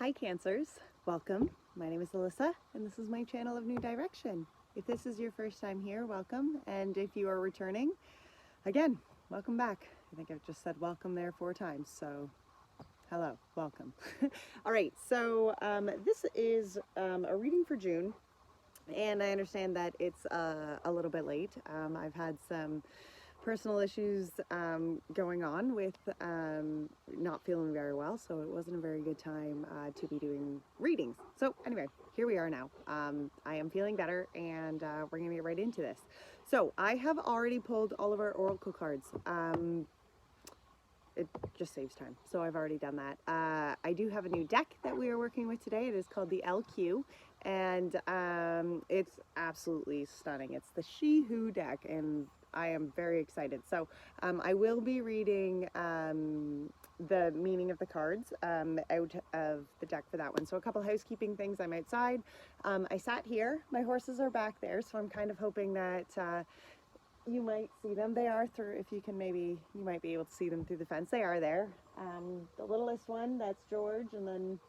Hi Cancers, welcome. My name is Alyssa and this is my channel of New Direction. If this is your first time here, welcome, and if you are returning, again, welcome back. I think I've just said welcome there 4 times, so hello, welcome. Alright, so this is a reading for June, and I understand that it's a little bit late. I've had some personal issues going on with not feeling very well, so it wasn't a very good time to be doing readings. So anyway, here we are now. I am feeling better, and we're gonna get right into this. So I have already pulled all of our oracle cards. It just saves time, so I've already done that. I do have a new deck that we are working with today. It is called the LQ, and it's absolutely stunning. It's the She Who deck, and I am very excited. So I will be reading the meaning of the cards out of the deck for that one. So a couple housekeeping things. I'm outside. I sat here. My horses are back there, so I'm kind of hoping that you might see them. They are through, if you can maybe, you might be able to see them through the fence. They are there. The littlest one, that's George, and then,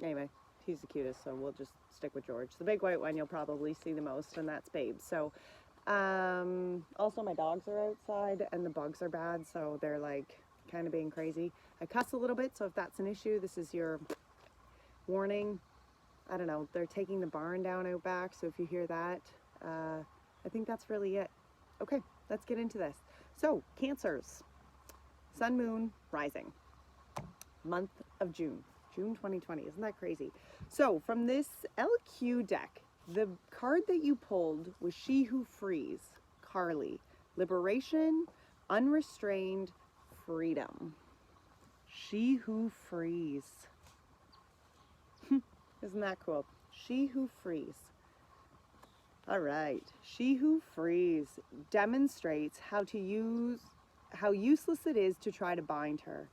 anyway, he's the cutest, so we'll just stick with George. The big white one you'll probably see the most, and that's Babe. So, also my dogs are outside, and the bugs are bad, so they're like kind of being crazy. I cuss a little bit, so if that's an issue, this is your warning. I don't know, they're taking the barn down out back, so if you hear that, I think that's really it. Okay, let's get into this. So, Cancers, Sun, Moon, Rising, month of June, June 2020. Isn't that crazy? So, from this LQ deck, the card that you pulled was She Who Frees, Carly. Liberation, unrestrained, freedom. She Who Frees. Isn't that cool? She Who Frees. All right, She Who Frees demonstrates how useless it is to try to bind her.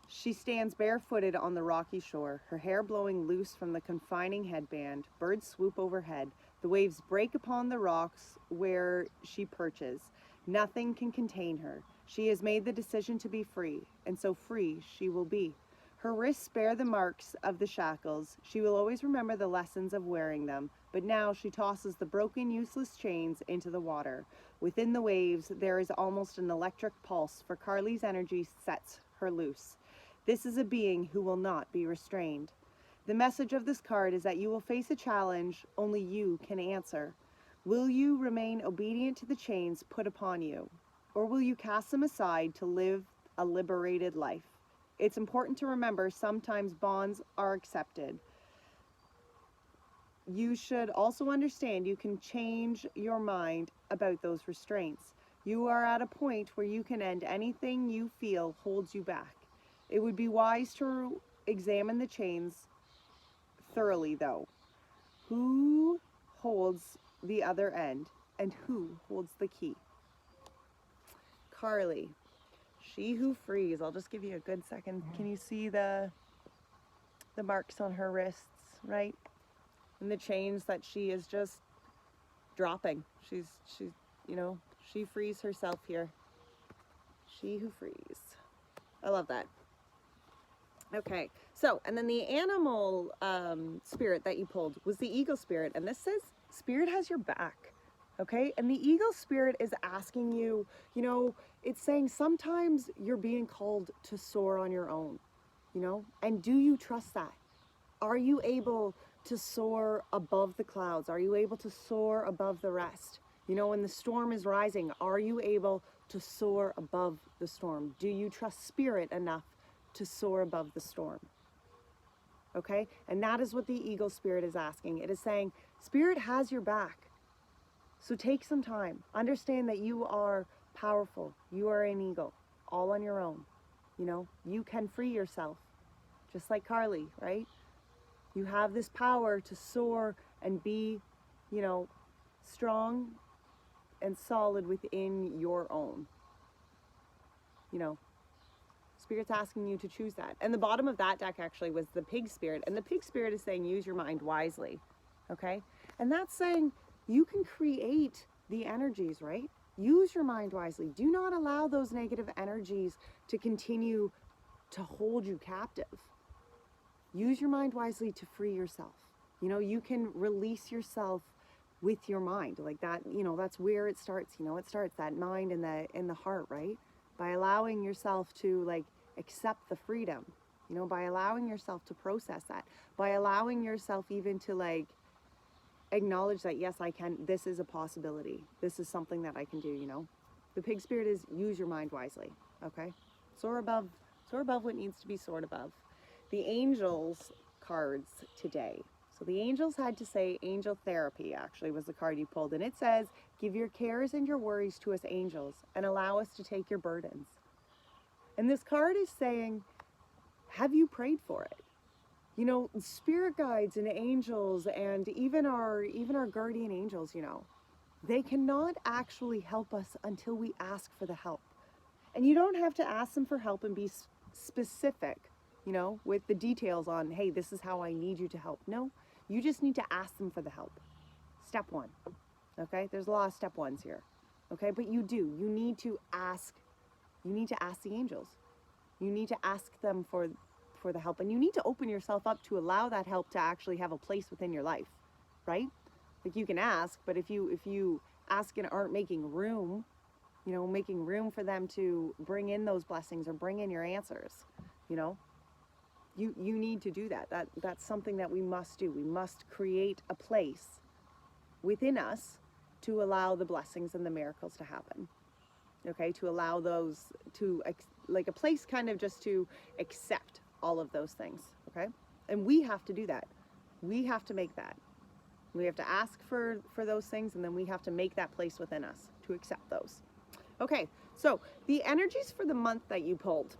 She stands barefooted on the rocky shore, her hair blowing loose from the confining headband. Birds swoop overhead. The waves break upon the rocks where she perches. Nothing can contain her. She has made the decision to be free, and so free she will be. Her wrists bear the marks of the shackles. She will always remember the lessons of wearing them, but now she tosses the broken, useless chains into the water. Within the waves, there is almost an electric pulse, for Carly's energy sets her loose. This is a being who will not be restrained. The message of this card is that you will face a challenge only you can answer. Will you remain obedient to the chains put upon you, or will you cast them aside to live a liberated life? It's important to remember sometimes bonds are accepted. You should also understand you can change your mind about those restraints. You are at a point where you can end anything you feel holds you back. It would be wise to examine the chains thoroughly, though. Who holds the other end, and who holds the key? Carly. She Who Frees. I'll just give you a good second. Can you see the marks on her wrists, right? And the chains that she is just dropping. She's you know, she frees herself here. She Who Frees. I love that. Okay, so, and then the animal spirit that you pulled was the eagle spirit, and this says spirit has your back. Okay, and the eagle spirit is asking you, you know, it's saying sometimes you're being called to soar on your own, you know, and do you trust that? Are you able to soar above the clouds? Are you able to soar above the rest? You know, when the storm is rising, are you able to soar above the storm? Do you trust spirit enough to soar above the storm? Okay, and that is what the eagle spirit is asking. It is saying, spirit has your back. So take some time. Understand that you are powerful. You are an eagle, all on your own. You know, you can free yourself, just like Carly, right? You have this power to soar and be, you know, strong and solid within your own. You know, Spirit's asking you to choose that. And the bottom of that deck actually was the pig spirit. And the pig spirit is saying, use your mind wisely. Okay? And that's saying, you can create the energies, right? Use your mind wisely. Do not allow those negative energies to continue to hold you captive. use your mind wisely to free yourself. You know, you can release yourself with your mind like that. You know, that's where it starts. You know, it starts that mind and the heart, right? By allowing yourself to like accept the freedom, you know, by allowing yourself to process that, by allowing yourself even to like acknowledge that, yes, I can, this is a possibility. This is something that I can do, you know. The pig spirit is use your mind wisely, okay? Soar above what needs to be soared above. The angels cards today. So the angels had to say, angel therapy actually was the card you pulled. And it says, give your cares and your worries to us angels and allow us to take your burdens. And this card is saying, have you prayed for it? You know, spirit guides and angels and even our guardian angels, you know, they cannot actually help us until we ask for the help. And you don't have to ask them for help and be specific, you know, with the details on, hey, this is how I need you to help. No, you just need to ask them for the help. Step one, okay? There's a lot of step ones here, okay? But you need to ask the angels. You need to ask them for the help, and you need to open yourself up to allow that help to actually have a place within your life, right? Like you can ask, but if you ask and aren't making room, you know, making room for them to bring in those blessings or bring in your answers, you know, you need to do that. That's something that we must do. We must create a place within us to allow the blessings and the miracles to happen. Okay, to allow those to, like a place kind of just to accept all of those things, okay? And we have to do that. We have to make that. We have to ask for those things, and then we have to make that place within us to accept those. Okay, so the energies for the month that you pulled.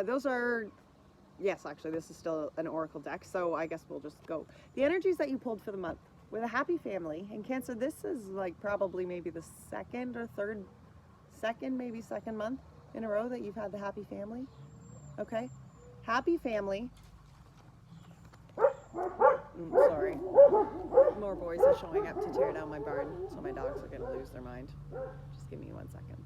Those are, yes, actually, this is still an oracle deck, so I guess we'll just go. The energies that you pulled for the month. With a happy family, and Cancer, this is like probably maybe the second month in a row that you've had the happy family. Okay, happy family. Sorry, more boys are showing up to tear down my barn, so my dogs are gonna lose their mind. Just give me 1 second.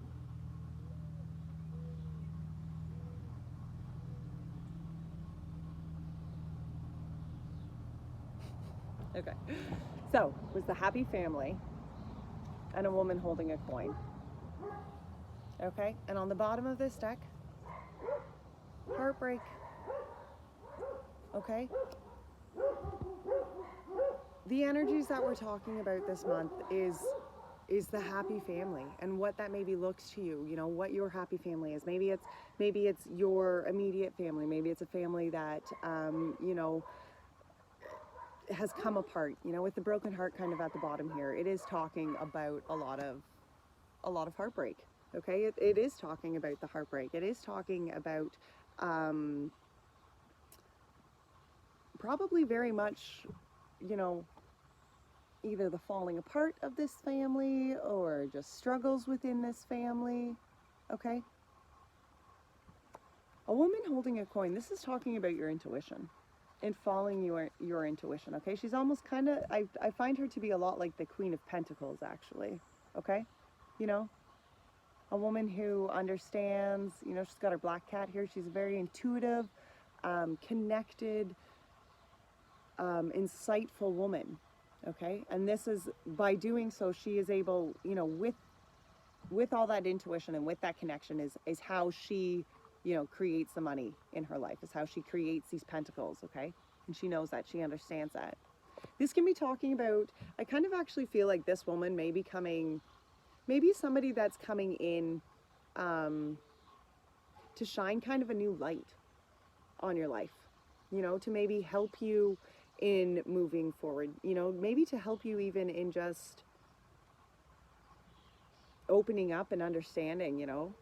Okay, so it was the happy family and a woman holding a coin. Okay, and on the bottom of this deck, heartbreak. Okay, the energies that we're talking about this month is the happy family and what that maybe looks to you, you know, what your happy family is. Maybe it's your immediate family. Maybe it's a family that you know, has come apart, you know, with the broken heart kind of at the bottom here. It is talking about a lot of heartbreak. Okay, it is talking about the heartbreak. It is talking about probably very much, you know, either the falling apart of this family or just struggles within this family. Okay, a woman holding a coin. This is talking about your intuition and following your intuition. Okay, she's almost kind of, I find her to be a lot like the Queen of Pentacles, actually. Okay, you know, a woman who understands, you know, she's got her black cat here. She's very intuitive, connected, insightful woman. Okay, and this is, by doing so, she is able, you know, with all that intuition and with that connection is how she, you know, creates the money in her life, is how she creates these pentacles. Okay, and she knows that, she understands that. This can be talking about, I kind of actually feel like this woman may be coming, maybe somebody that's coming in to shine kind of a new light on your life, you know, to maybe help you in moving forward, you know, maybe to help you even in just opening up and understanding, you know.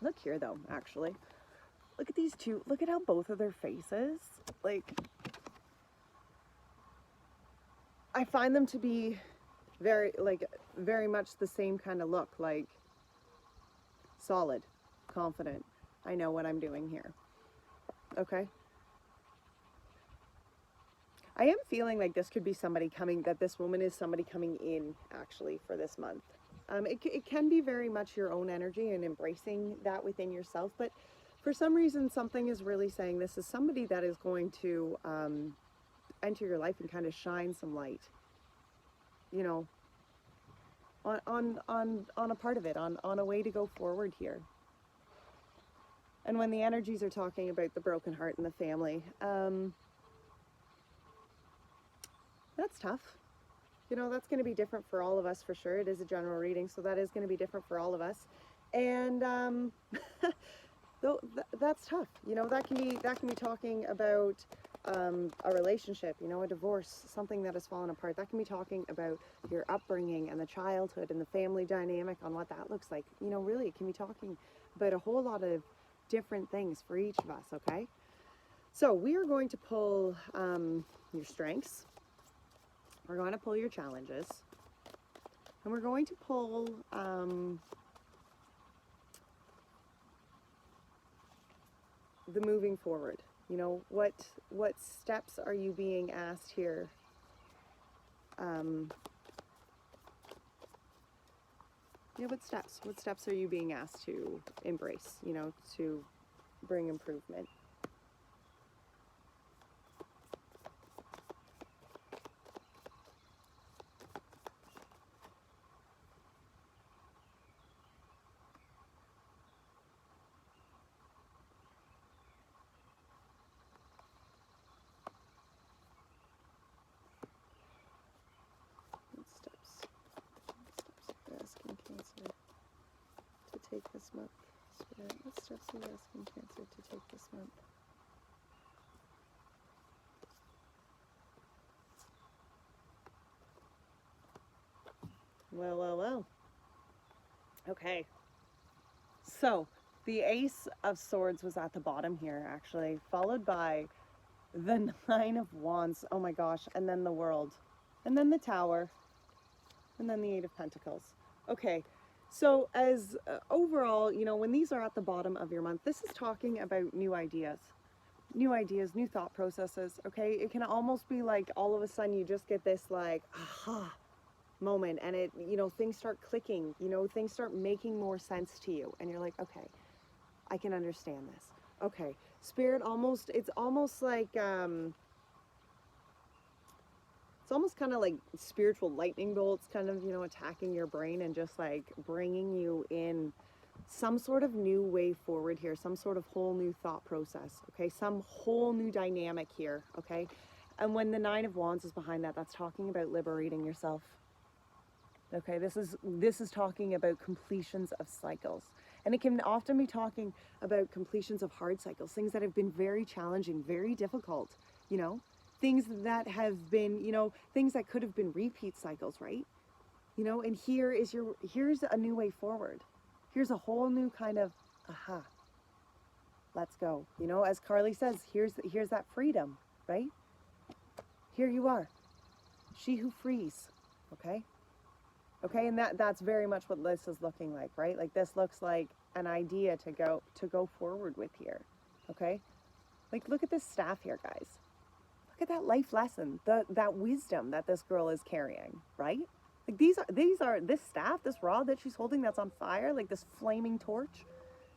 Look here though, actually. Look at these two. Look at how both of their faces, like, I find them to be very much the same kind of look, like solid, confident. I know what I'm doing here. Okay. I am feeling like this could be somebody coming, that this woman is somebody coming in actually for this month. It can be very much your own energy and embracing that within yourself, but for some reason, something is really saying this is somebody that is going to enter your life and kind of shine some light, you know, on a part of it, on a way to go forward here. And when the energies are talking about the broken heart in the family, that's tough. You know, that's going to be different for all of us for sure. It is a general reading, so that is going to be different for all of us. And that's tough. You know, that can be talking about a relationship, you know, a divorce, something that has fallen apart. That can be talking about your upbringing and the childhood and the family dynamic on what that looks like. You know, really, it can be talking about a whole lot of different things for each of us, okay? So we are going to pull your strengths. We're going to pull your challenges. And we're going to pull the moving forward. You know, what steps are you being asked here? Yeah, what steps are you being asked to embrace, you know, to bring improvement? Take this month? Spirit, what steps are you asking Cancer to take this month? Well. Okay. So, the Ace of Swords was at the bottom here, actually, followed by the Nine of Wands. Oh my gosh. And then the World. And then the Tower. And then the Eight of Pentacles. Okay. So as overall, you know, when these are at the bottom of your month, this is talking about new ideas, new thought processes, okay? It can almost be like all of a sudden you just get this like, aha moment, and it, you know, things start clicking, you know, things start making more sense to you. And you're like, okay, I can understand this. Okay. Spirit it's almost like, it's almost kind of like spiritual lightning bolts kind of, you know, attacking your brain and just like bringing you in some sort of new way forward here, some sort of whole new thought process, okay? Some whole new dynamic here, okay? And when the Nine of Wands is behind that, that's talking about liberating yourself, okay? This is talking about completions of cycles. And it can often be talking about completions of hard cycles, things that have been very challenging, very difficult, you know? Things that have been, you know, things that could have been repeat cycles, right? You know, and here's a new way forward. Here's a whole new kind of, aha, let's go. You know, as Carly says, here's that freedom, right? Here you are, she who frees, okay? Okay, and that's very much what this is looking like, right? Like this looks like an idea to go forward with here, okay? Like look at this staff here, guys. Look at that life lesson, that wisdom that this girl is carrying, right? Like these are this staff, this rod that she's holding that's on fire, like this flaming torch.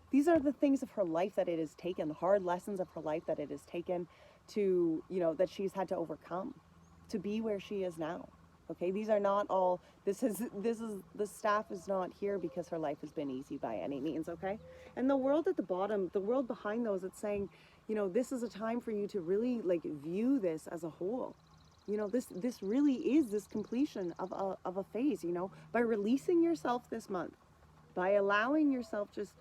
These are the things of her life that it has taken, the hard lessons of her life that it has taken to, you know, that she's had to overcome to be where she is now. Okay, these are not all, the staff is not here because her life has been easy by any means, okay? And the world at the bottom, the world behind those, it's saying, you know, this is a time for you to really like view this as a whole. You know, this really is this completion of a phase, you know, by releasing yourself this month, by allowing yourself just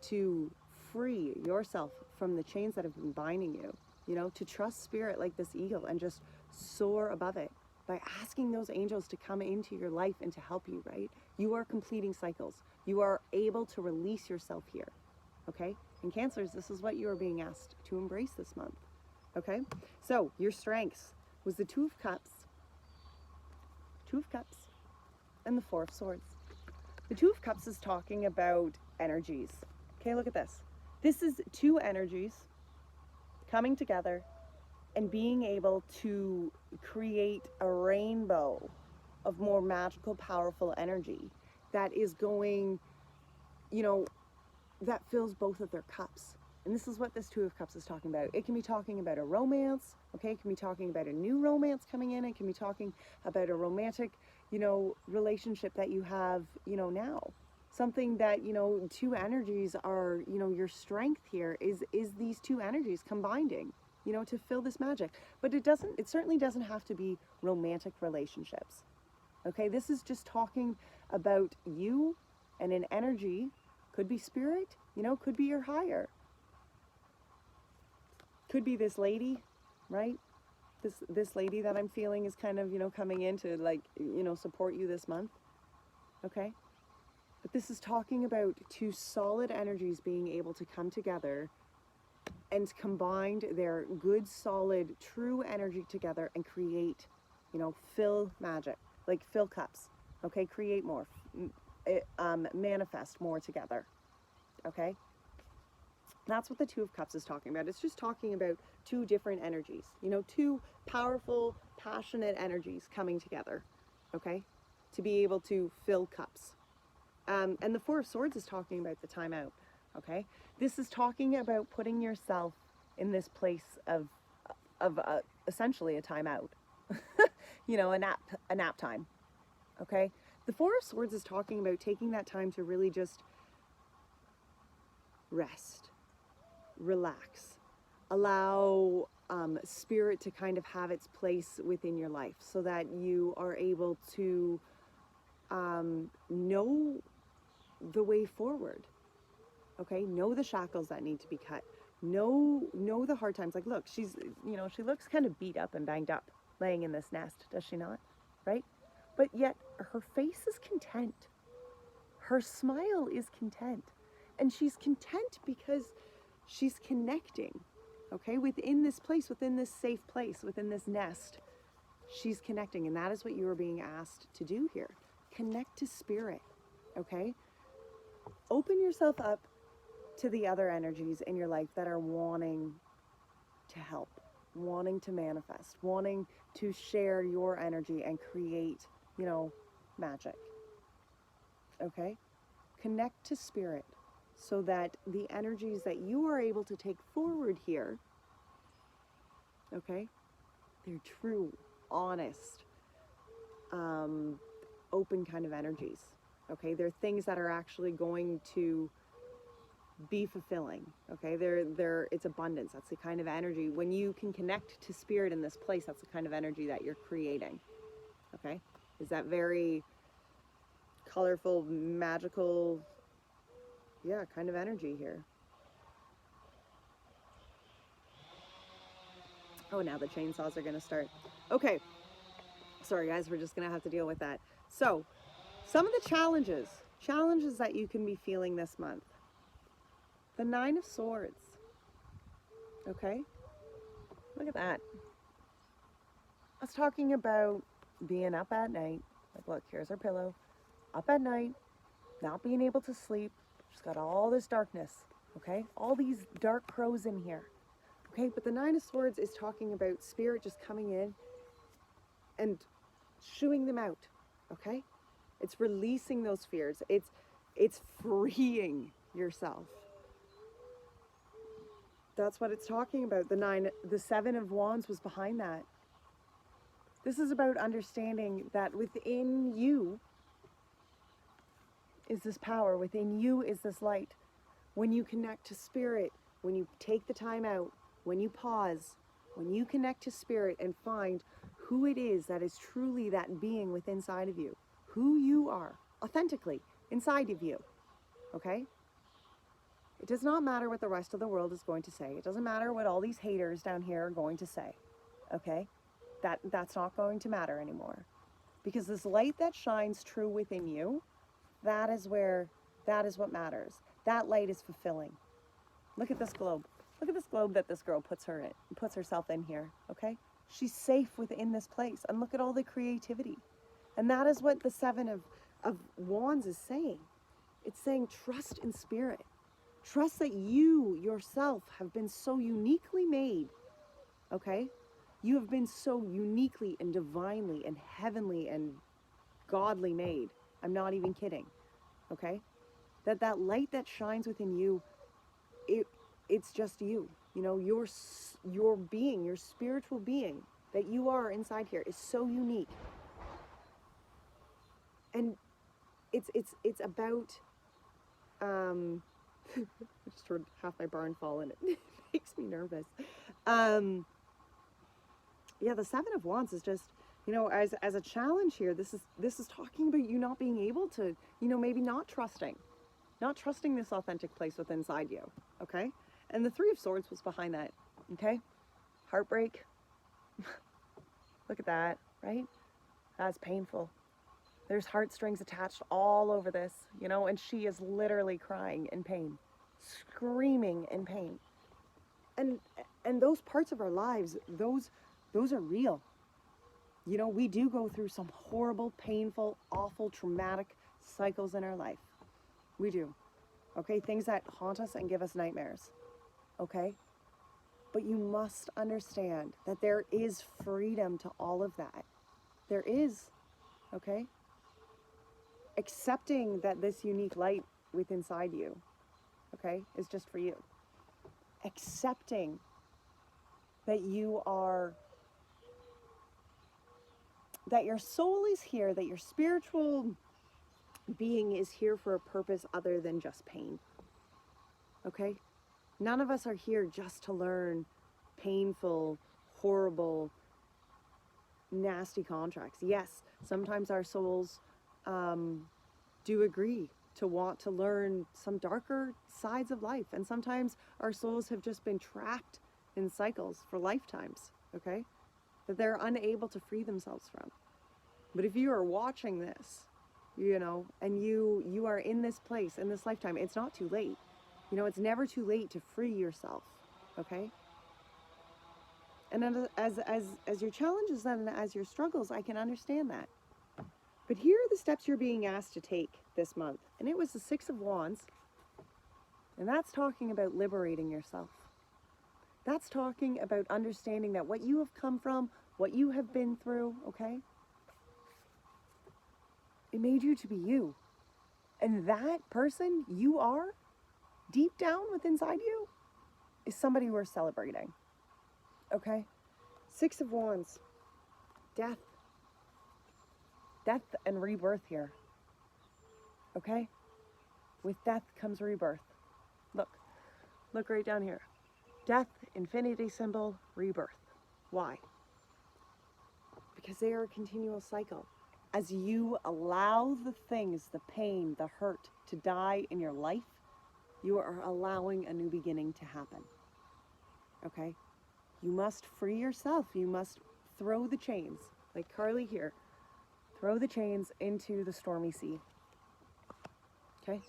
to free yourself from the chains that have been binding you, you know, to trust spirit like this eagle and just soar above it. By asking those angels to come into your life and to help you, right? You are completing cycles. You are able to release yourself here, okay? And Cancers, this is what you are being asked to embrace this month, okay? So your strengths was the Two of Cups, and the Four of Swords. The Two of Cups is talking about energies. Okay, look at this. This is two energies coming together and being able to create a rainbow of more magical, powerful energy that is going, you know, that fills both of their cups. And this is what this Two of Cups is talking about. It can be talking about a romance, okay? It can be talking about a new romance coming in. It can be talking about a romantic, you know, relationship that you have, you know, now. Something that, you know, two energies are, you know, your strength here is these two energies combining, you know, to fill this magic. But it certainly doesn't have to be romantic relationships, okay? This is just talking about you and an energy. Could be spirit, you know, could be your higher. Could be this lady, right? This lady that I'm feeling is kind of, you know, coming in to, like, you know, support you this month, okay? But this is talking about two solid energies being able to come together and combined their good, solid, true energy together and create, you know, fill magic, like fill cups, okay? Create more, manifest more together, okay? That's what the Two of Cups is talking about. It's just talking about two different energies, you know, two powerful, passionate energies coming together, okay, to be able to fill cups. And the Four of Swords is talking about the timeout, okay? This is talking about putting yourself in this place of essentially a timeout, you know, a nap time, okay? The Four of Swords is talking about taking that time to really just rest, relax, allow spirit to kind of have its place within your life so that you are able to know the way forward, okay? Know the shackles that need to be cut. Know the hard times. Like, look, she's, you know, she looks kind of beat up and banged up laying in this nest, does she not? Right? But yet her face is content. Her smile is content. And she's content because she's connecting, okay? Within this place, within this safe place, within this nest, she's connecting. And that is what you are being asked to do here. Connect to spirit, okay? Open yourself up to the other energies in your life that are wanting to help, wanting to manifest, wanting to share your energy and create, you know, magic, okay? Connect to spirit so that the energies that you are able to take forward here, okay, they're true, honest, open kind of energies, okay? They're things that are actually going to be fulfilling, okay? It's abundance. That's the kind of energy. When you can connect to spirit in this place, that's the kind of energy that you're creating, okay? Is that very colorful, magical, yeah, kind of energy here. Oh, now the chainsaws are going to start. Okay. Sorry, guys, we're just going to have to deal with that. So, some of the challenges that you can be feeling this month. The Nine of Swords. Okay? Look at that. I was talking about being up at night. Like, look, here's our pillow. Up at night, not being able to sleep. Just got all this darkness. Okay? All these dark crows in here. Okay? But the Nine of Swords is talking about spirit just coming in and shooing them out. Okay? It's releasing those fears. It's freeing yourself. That's what it's talking about. The Seven of Wands was behind that. This is about understanding that within you is this power. Within you is this light. When you connect to spirit, when you take the time out, when you pause, when you connect to spirit and find who it is that is truly that being within inside of you, who you are authentically inside of you, okay? It does not matter what the rest of the world is going to say. It doesn't matter what all these haters down here are going to say, okay? That's not going to matter anymore. Because this light that shines true within you, that is what matters. That light is fulfilling. Look at this globe. Look at this globe that this girl puts herself in here, okay? She's safe within this place. And look at all the creativity. And that is what the Seven of Wands is saying. It's saying trust in spirit. Trust that you yourself have been so uniquely made, okay? You have been so uniquely and divinely and heavenly and godly made. I'm not even kidding, okay? That light that shines within you, it's just you. You know, your being, your spiritual being that you are inside here is so unique. And it's about I just heard half my barn fall and it makes me nervous. Yeah, the Seven of Wands is just, you know, as a challenge here, this is talking about you not being able to, you know, maybe not trusting this authentic place within inside you, okay? And the Three of Swords was behind that, okay? Heartbreak. Look at that, right? That's painful. There's heartstrings attached all over this, you know, and she is literally crying in pain, screaming in pain. And those parts of our lives, those are real. You know, we do go through some horrible, painful, awful, traumatic cycles in our life. We do. Okay, things that haunt us and give us nightmares. Okay? But you must understand that there is freedom to all of that. There is. Okay? Accepting that this unique light within inside you, okay, is just for you. Accepting that you are, that your soul is here, that your spiritual being is here for a purpose other than just pain. Okay? None of us are here just to learn painful, horrible, nasty contracts. Yes, sometimes our souls do agree to want to learn some darker sides of life. And sometimes our souls have just been trapped in cycles for lifetimes, okay? That they're unable to free themselves from. But if you are watching this, you know, and you are in this place, in this lifetime, it's not too late. You know, it's never too late to free yourself, okay? And as your challenges and as your struggles, I can understand that. But here are the steps you're being asked to take this month. And it was the Six of Wands. And that's talking about liberating yourself. That's talking about understanding that what you have come from, what you have been through, okay? It made you to be you. And that person you are, deep down within inside you, is somebody worth celebrating. Okay? Six of Wands. Death. Death and rebirth here. Okay? With death comes rebirth. Look right down here. Death, infinity symbol, rebirth. Why? Because they are a continual cycle. As you allow the things, the pain, the hurt to die in your life, you are allowing a new beginning to happen. Okay? You must free yourself. You must throw the chains, like Carly here. Throw the chains into the stormy sea. Okay?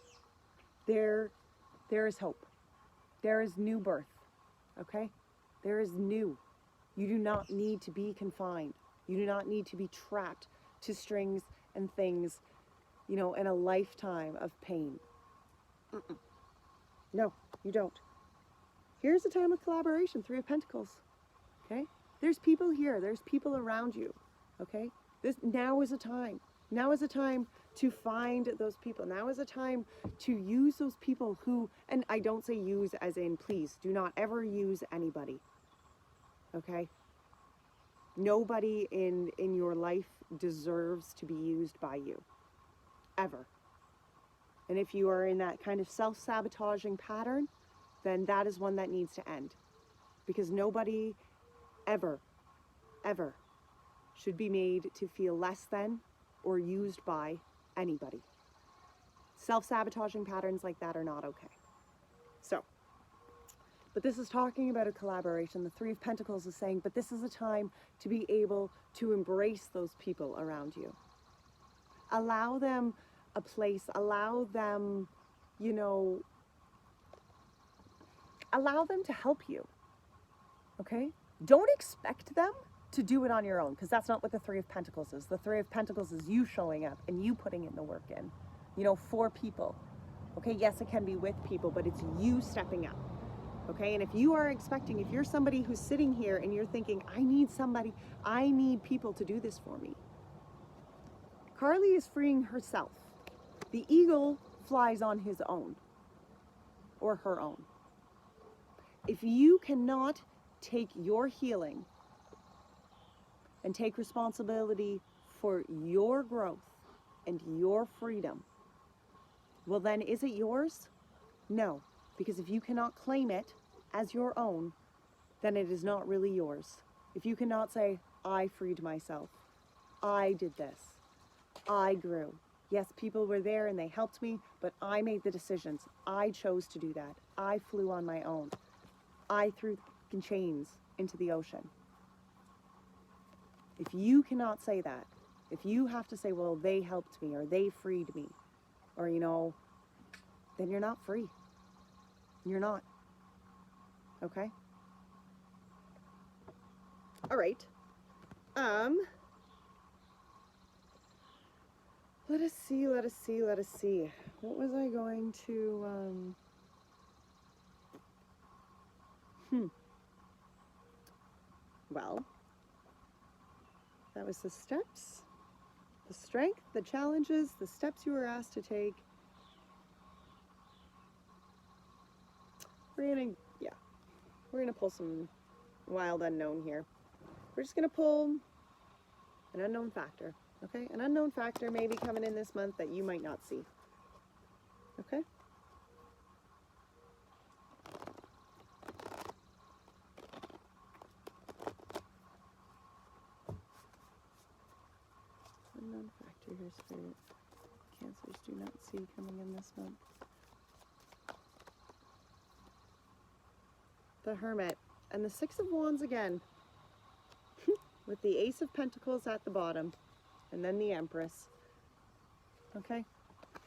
There is hope. There is new birth. Okay? There is new. You do not need to be confined. You do not need to be trapped to strings and things, you know, in a lifetime of pain. No, you don't. Here's a time of collaboration, Three of Pentacles. Okay? There's people here. There's people around you. Okay? Now is a time. Now is a time to find those people. Now is a time to use those people who, and I don't say use as in please, do not ever use anybody. Okay? Nobody in your life deserves to be used by you. Ever. And if you are in that kind of self-sabotaging pattern, then that is one that needs to end. Because nobody ever should be made to feel less than or used by anybody. Self-sabotaging patterns like that are not okay. So, but this is talking about a collaboration. The Three of Pentacles is saying, but this is a time to be able to embrace those people around you. Allow them a place, allow them, you know, allow them to help you. Okay? Don't expect them to do it on your own, because that's not what the Three of Pentacles is. The Three of Pentacles is you showing up and you putting in the work in, you know, for people. Okay, yes, it can be with people, but it's you stepping up. Okay, and if you are expecting, if you're somebody who's sitting here and you're thinking, I need people to do this for me. Carly is freeing herself. The eagle flies on his own or her own. If you cannot take your healing and take responsibility for your growth and your freedom, well then, is it yours? No, because if you cannot claim it as your own, then it is not really yours. If you cannot say, I freed myself, I did this, I grew. Yes, people were there and they helped me, but I made the decisions. I chose to do that. I flew on my own. I threw chains into the ocean. If you cannot say that, if you have to say, well, they helped me or they freed me, or, you know, then you're not free. You're not. Okay? All right. Let us see. What was I going to, Well, that was the steps, the strength, the challenges, the steps you were asked to take. We're gonna pull some wild unknown here. We're just gonna pull an unknown factor, okay? An unknown factor maybe coming in this month that you might not see, okay? Unknown factor here, Spirit. Cancers do not see coming in this month. The Hermit and the Six of Wands again with the Ace of Pentacles at the bottom and then the Empress. Okay,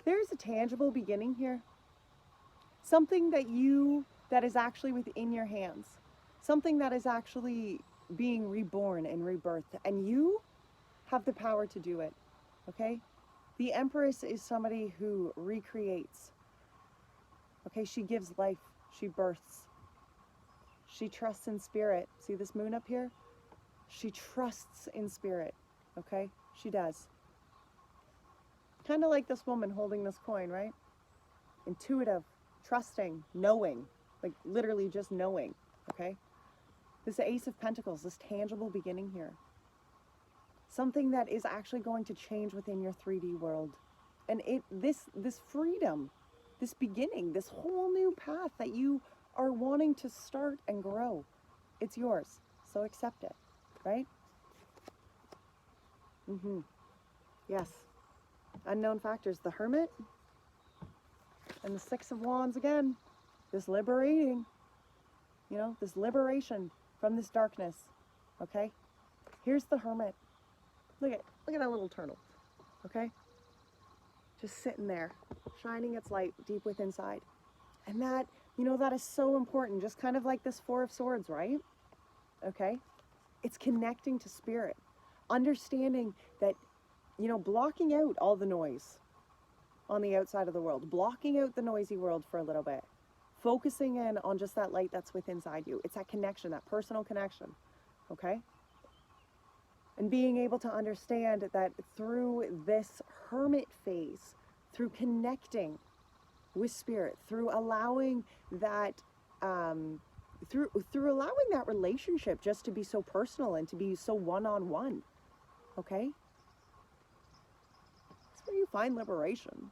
there's a tangible beginning here, something that is actually within your hands, something that is actually being reborn and rebirthed, and you have the power to do it. Okay, the Empress is somebody who recreates. Okay, she gives life, she births. She trusts in spirit. See this moon up here? She trusts in spirit, okay? She does. Kind of like this woman holding this coin, right? Intuitive, trusting, knowing, like literally just knowing, okay? This Ace of Pentacles, this tangible beginning here. Something that is actually going to change within your 3D world. And this freedom, this beginning, this whole new path that you are wanting to start and grow, it's yours. So accept it, right? Yes. Unknown factors, the Hermit and the Six of Wands again. This liberating, you know, this liberation from this darkness, okay? Here's the Hermit. Look at that little turtle, okay? Just sitting there, shining its light deep within inside. And that, you know, that is so important, just kind of like this Four of Swords, right? Okay? It's connecting to spirit. Understanding that, you know, blocking out all the noise on the outside of the world. Blocking out the noisy world for a little bit. Focusing in on just that light that's within inside you. It's that connection, that personal connection. Okay? And being able to understand that through this hermit phase, through connecting with spirit, through allowing that, through allowing that relationship just to be so personal and to be so one-on-one, okay? That's where you find liberation.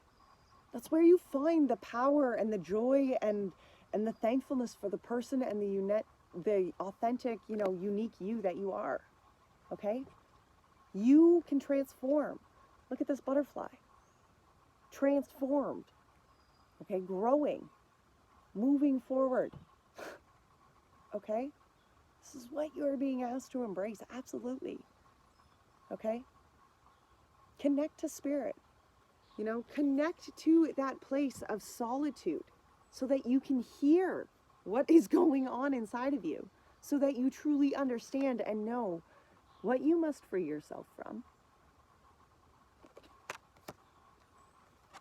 That's where you find the power and the joy and the thankfulness for the person and the authentic, you know, unique you that you are, okay? You can transform. Look at this butterfly. Transformed. Okay, growing, moving forward. Okay, this is what you're being asked to embrace, absolutely. Okay, connect to spirit, you know, connect to that place of solitude so that you can hear what is going on inside of you, so that you truly understand and know what you must free yourself from.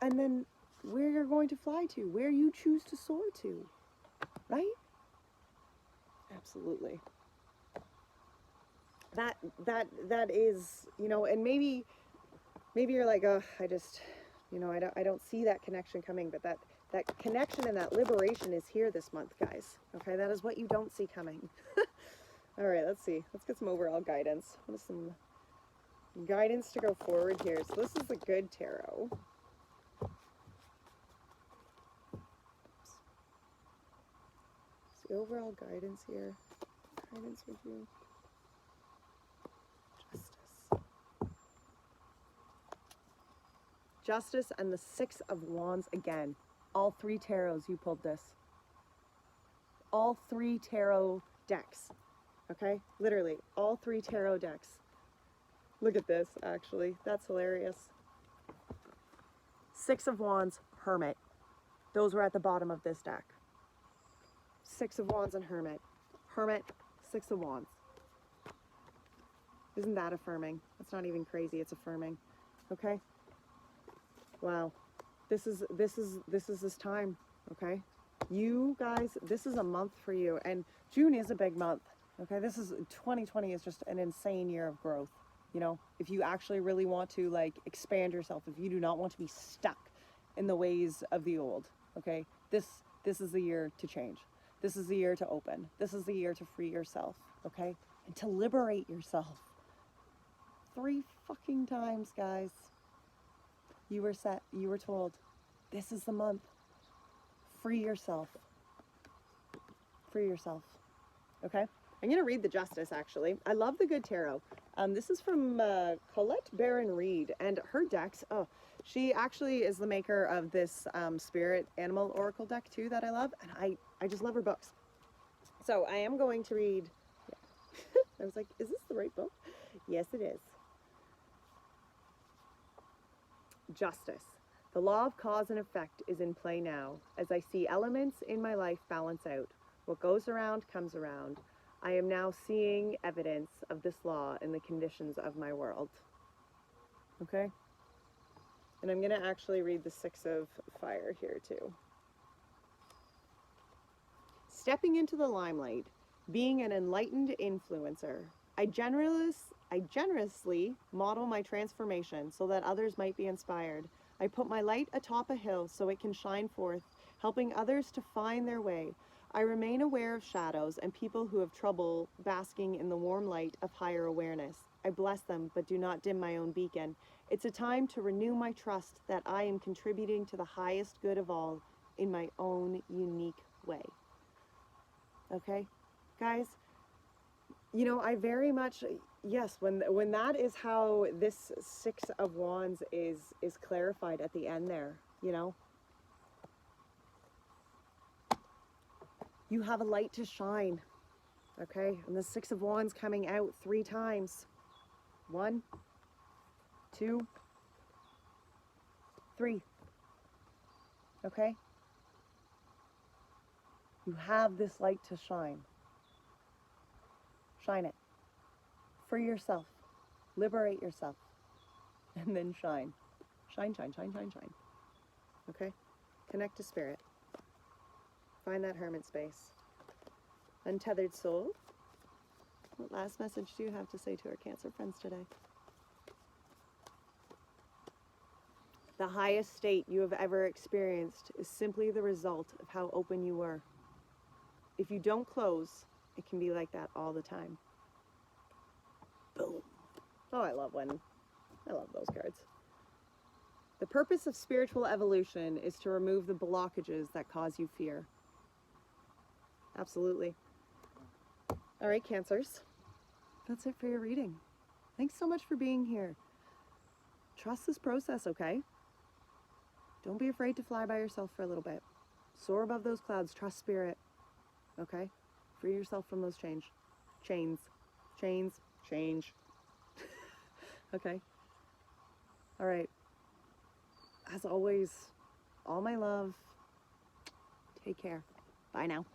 And then where you're going to fly to, where you choose to soar to, right? Absolutely. That is, you know, and maybe you're like, oh, I just You know, I don't see that connection coming, but that connection and that liberation is here this month, guys. Okay, that is what you don't see coming. All right, let's see. Let's get some overall guidance. What is some guidance to go forward here? So this is the good tarot. The overall guidance here. Guidance with you. Justice and the Six of Wands again. All three tarots you pulled this. All three tarot decks. Okay? Literally, all three tarot decks. Look at this, actually. That's hilarious. Six of Wands, Hermit. Those were at the bottom of this deck. Six of Wands and Hermit. Hermit, Six of Wands. Isn't that affirming? That's not even crazy, it's affirming. Okay? Wow. This is this time, okay? You guys, this is a month for you, and June is a big month. Okay? 2020 is just an insane year of growth. You know, if you actually really want to like expand yourself, if you do not want to be stuck in the ways of the old, okay? This is the year to change. This is the year to open. This is the year to free yourself, okay? And to liberate yourself. 3 fucking times, guys. You were told, this is the month. Free yourself. Free yourself. Okay? I'm going to read the Justice, actually. I love the Good Tarot. This is from Colette Baron-Reed, and her decks, she actually is the maker of this Spirit Animal Oracle deck, too, that I love, and I just love her books. So I am going to read, I was like, is this the right book? Yes, it is. Justice. The law of cause and effect is in play now, as I see elements in my life balance out. What goes around comes around. I am now seeing evidence of this law in the conditions of my world. Okay? And I'm going to actually read the Six of Fire here too. Stepping into the limelight, being an enlightened influencer, I generously model my transformation so that others might be inspired. I put my light atop a hill so it can shine forth, helping others to find their way. I remain aware of shadows and people who have trouble basking in the warm light of higher awareness. I bless them, but do not dim my own beacon. It's a time to renew my trust that I am contributing to the highest good of all in my own unique way. Okay, guys? You know, I very much, yes, when that is how this Six of Wands is clarified at the end there, you know? You have a light to shine, okay? And the Six of Wands coming out 3 times. 1, 2, 3. Okay? You have this light to shine. Shine it. Free yourself. Liberate yourself. And then shine. Shine, shine, shine, shine, shine. Okay? Connect to spirit. Find that hermit space. Untethered soul. What last message do you have to say to our Cancer friends today? The highest state you have ever experienced is simply the result of how open you were. If you don't close, it can be like that all the time. Boom. Oh, I love those cards. The purpose of spiritual evolution is to remove the blockages that cause you fear. Absolutely. All right, Cancers. That's it for your reading. Thanks so much for being here. Trust this process, okay? Don't be afraid to fly by yourself for a little bit. Soar above those clouds. Trust spirit. Okay? Free yourself from those chains. Change. Okay? All right. As always, all my love. Take care. Bye now.